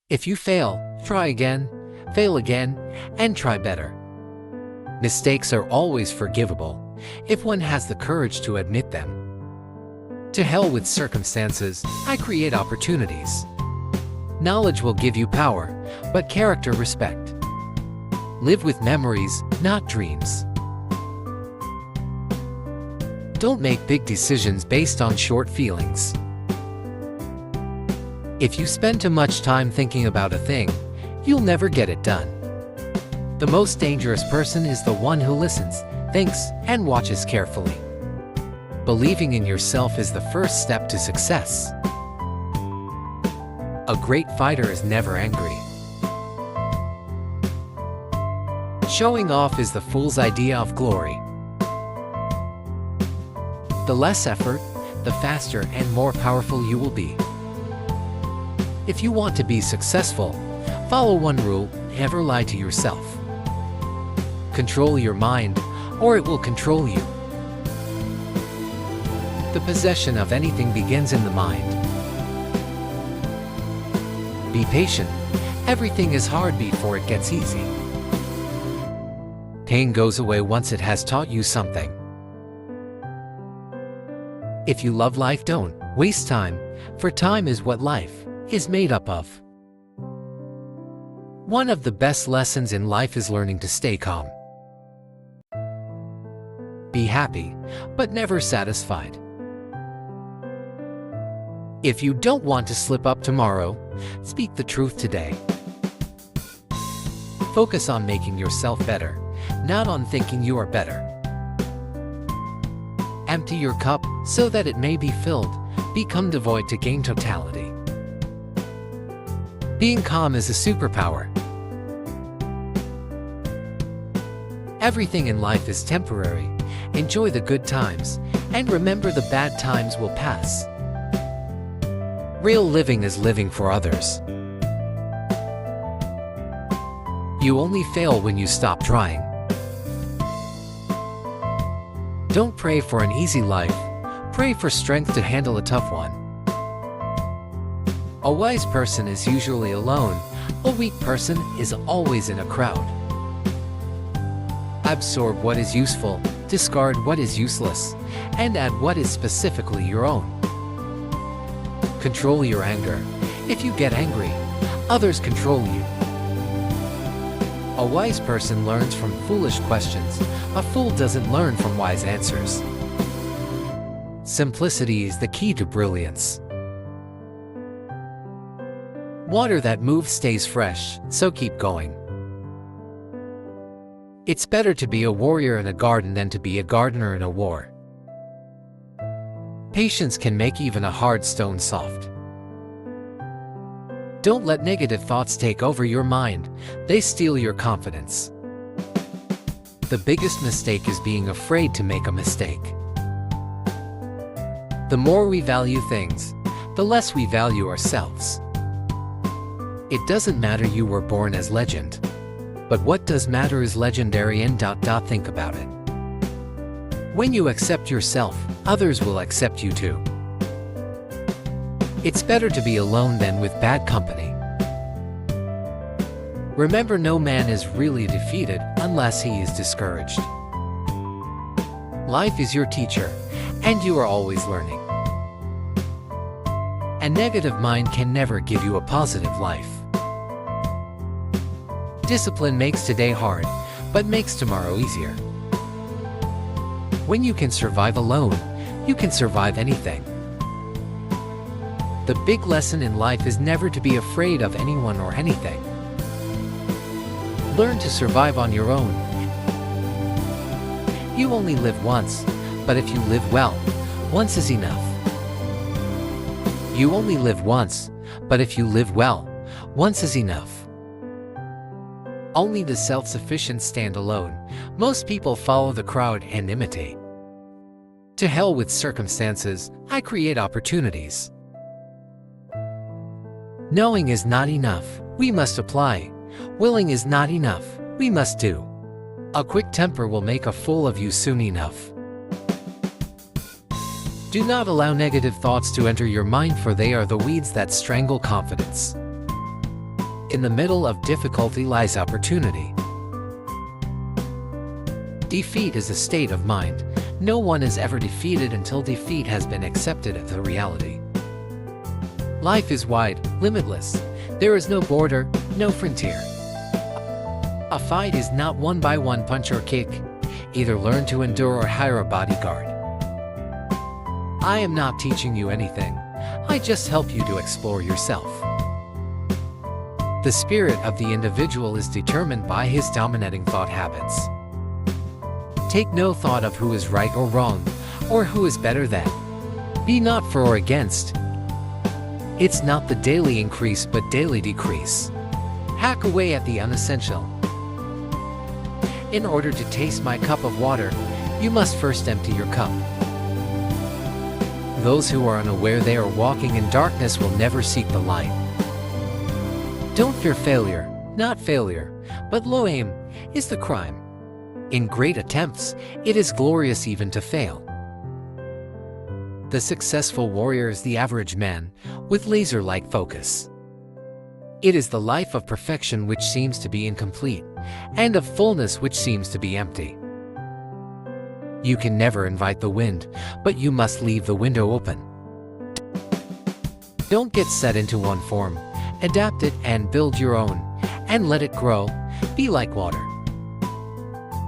If you fail, try again, fail again, and try better. Mistakes are always forgivable if one has the courage to admit them. To hell with circumstances, I create opportunities. Knowledge will give you power, but character respect. Live with memories, not dreams. Don't make big decisions based on short feelings. If you spend too much time thinking about a thing, you'll never get it done. The most dangerous person is the one who listens, thinks, and watches carefully. Believing in yourself is the first step to success. A great fighter is never angry. Showing off is the fool's idea of glory. The less effort, the faster and more powerful you will be. If you want to be successful, follow one rule: never lie to yourself. Control your mind, or it will control you. The possession of anything begins in the mind. Be patient. Everything is hard before it gets easy. Pain goes away once it has taught you something. If you love life, don't waste time, for time is what life is made up of. One of the best lessons in life is learning to stay calm. Be happy, but never satisfied. If you don't want to slip up tomorrow, speak the truth today. Focus on making yourself better, not on thinking you are better. Empty your cup so that it may be filled. Become devoid to gain totality. Being calm is a superpower. Everything in life is temporary. Enjoy the good times, and remember the bad times will pass. Real living is living for others. You only fail when you stop trying. Don't pray for an easy life. Pray for strength to handle a tough one. A wise person is usually alone. A weak person is always in a crowd. Absorb what is useful, discard what is useless, and add what is specifically your own. Control your anger. If you get angry, others control you. A wise person learns from foolish questions. A fool doesn't learn from wise answers. Simplicity is the key to brilliance. Water that moves stays fresh, so keep going. It's better to be a warrior in a garden than to be a gardener in a war. Patience can make even a hard stone soft. Don't let negative thoughts take over your mind. They steal your confidence. The biggest mistake is being afraid to make a mistake. The more we value things, the less we value ourselves. It doesn't matter you were born as legend. But what does matter is legendary and ... Think about it. When you accept yourself, others will accept you too. It's better to be alone than with bad company. Remember, no man is really defeated unless he is discouraged. Life is your teacher, and you are always learning. A negative mind can never give you a positive life. Discipline makes today hard, but makes tomorrow easier. When you can survive alone, you can survive anything. The big lesson in life is never to be afraid of anyone or anything. Learn to survive on your own. You only live once, but if you live well, once is enough. You only live once, but if you live well, once is enough. Only the self-sufficient stand alone. Most people follow the crowd and imitate. To hell with circumstances, I create opportunities. Knowing is not enough, we must apply. Willing is not enough, we must do. A quick temper will make a fool of you soon enough. Do not allow negative thoughts to enter your mind, for they are the weeds that strangle confidence. In the middle of difficulty lies opportunity. Defeat is a state of mind. No one is ever defeated until defeat has been accepted as a reality. Life is wide, limitless. There is no border, no frontier. A fight is not won by one punch or kick. Either learn to endure or hire a bodyguard. I am not teaching you anything. I just help you to explore yourself. The spirit of the individual is determined by his dominating thought habits. Take no thought of who is right or wrong, or who is better than. Be not for or against. It's not the daily increase but daily decrease. Hack away at the unessential. In order to taste my cup of water, you must first empty your cup. Those who are unaware they are walking in darkness will never seek the light. Don't fear failure, not failure, but low aim is the crime. In great attempts, it is glorious even to fail. The successful warrior is the average man, with laser-like focus. It is the life of perfection which seems to be incomplete, and of fullness which seems to be empty. You can never invite the wind, but you must leave the window open. Don't get set into one form. Adapt it and build your own, and let it grow. Be like water.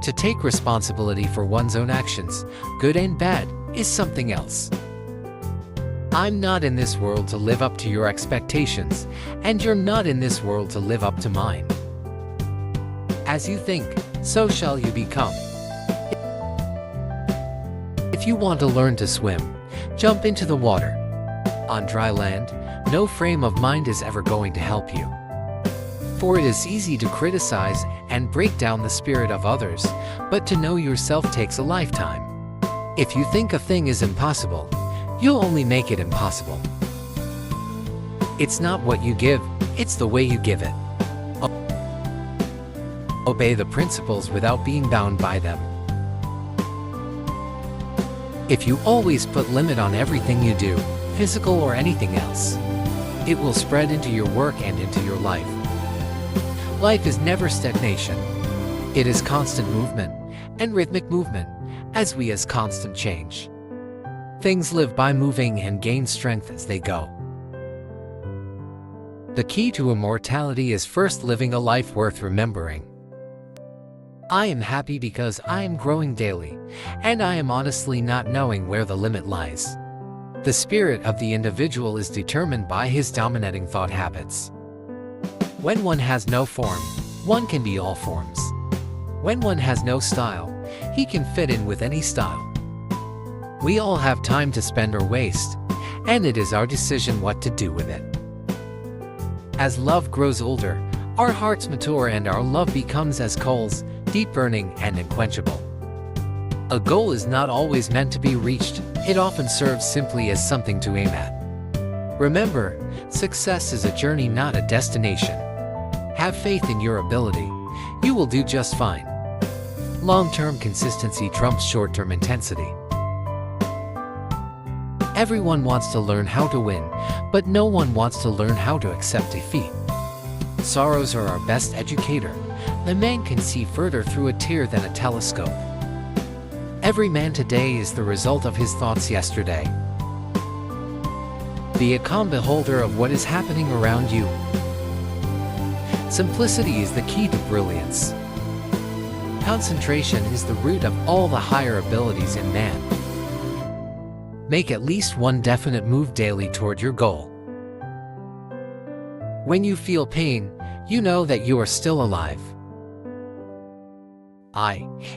To take responsibility for one's own actions, good and bad, is something else. I'm not in this world to live up to your expectations, and you're not in this world to live up to mine. As you think, so shall you become. If you want to learn to swim, jump into the water. On dry land, no frame of mind is ever going to help you. For it is easy to criticize and break down the spirit of others, but to know yourself takes a lifetime. If you think a thing is impossible, you'll only make it impossible. It's not what you give, it's the way you give it. Obey the principles without being bound by them. If you always put limit on everything you do, physical or anything else, it will spread into your work and into your life. Life is never stagnation. It is constant movement, and rhythmic movement, as we as constant change. Things live by moving and gain strength as they go. The key to immortality is first living a life worth remembering. I am happy because I am growing daily, and I am honestly not knowing where the limit lies. The spirit of the individual is determined by his dominating thought habits. When one has no form, one can be all forms. When one has no style, he can fit in with any style. We all have time to spend or waste, and it is our decision what to do with it. As love grows older, our hearts mature and our love becomes as coals, deep burning and unquenchable. A goal is not always meant to be reached, it often serves simply as something to aim at. Remember, success is a journey, not a destination. Have faith in your ability. You will do just fine. Long-term consistency trumps short-term intensity. Everyone wants to learn how to win, but no one wants to learn how to accept defeat. Sorrows are our best educator. The man can see further through a tear than a telescope. Every man today is the result of his thoughts yesterday. Be a calm beholder of what is happening around you. Simplicity is the key to brilliance. Concentration is the root of all the higher abilities in man. Make at least one definite move daily toward your goal. When you feel pain, you know that you are still alive.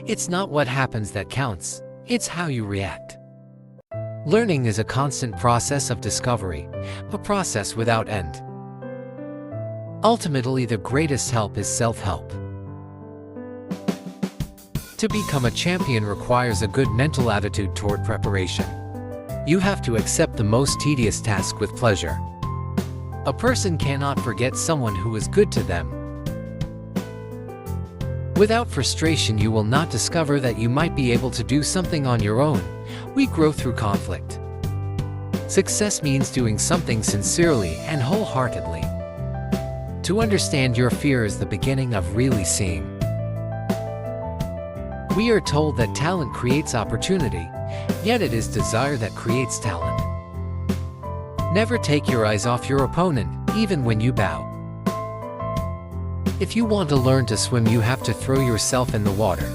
It's not what happens that counts, it's how you react. Learning is a constant process of discovery, a process without end. Ultimately, the greatest help is self-help. To become a champion requires a good mental attitude toward preparation. You have to accept the most tedious task with pleasure. A person cannot forget someone who is good to them. Without frustration, you will not discover that you might be able to do something on your own. We grow through conflict. Success means doing something sincerely and wholeheartedly. To understand your fear is the beginning of really seeing. We are told that talent creates opportunity, yet it is desire that creates talent. Never take your eyes off your opponent, even when you bow. If you want to learn to swim, you have to throw yourself in the water.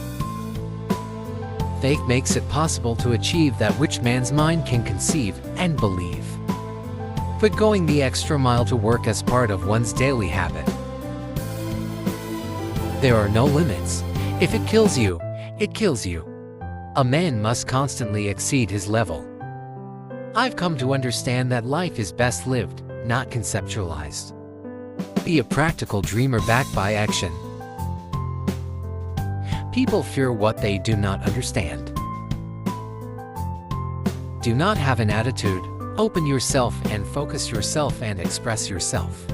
Faith makes it possible to achieve that which man's mind can conceive and believe. Put going the extra mile to work as part of one's daily habit. There are no limits. If it kills you, it kills you. A man must constantly exceed his level. I've come to understand that life is best lived, not conceptualized. Be a practical dreamer backed by action. People fear what they do not understand. Do not have an attitude. Open yourself and focus yourself and express yourself.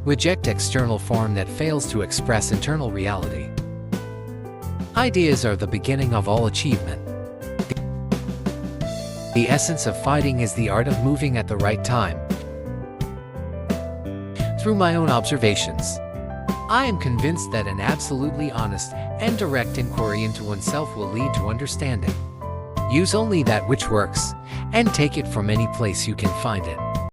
Reject external form that fails to express internal reality. Ideas are the beginning of all achievement. The essence of fighting is the art of moving at the right time. Through my own observations, I am convinced that an absolutely honest and direct inquiry into oneself will lead to understanding. Use only that which works, and take it from any place you can find it.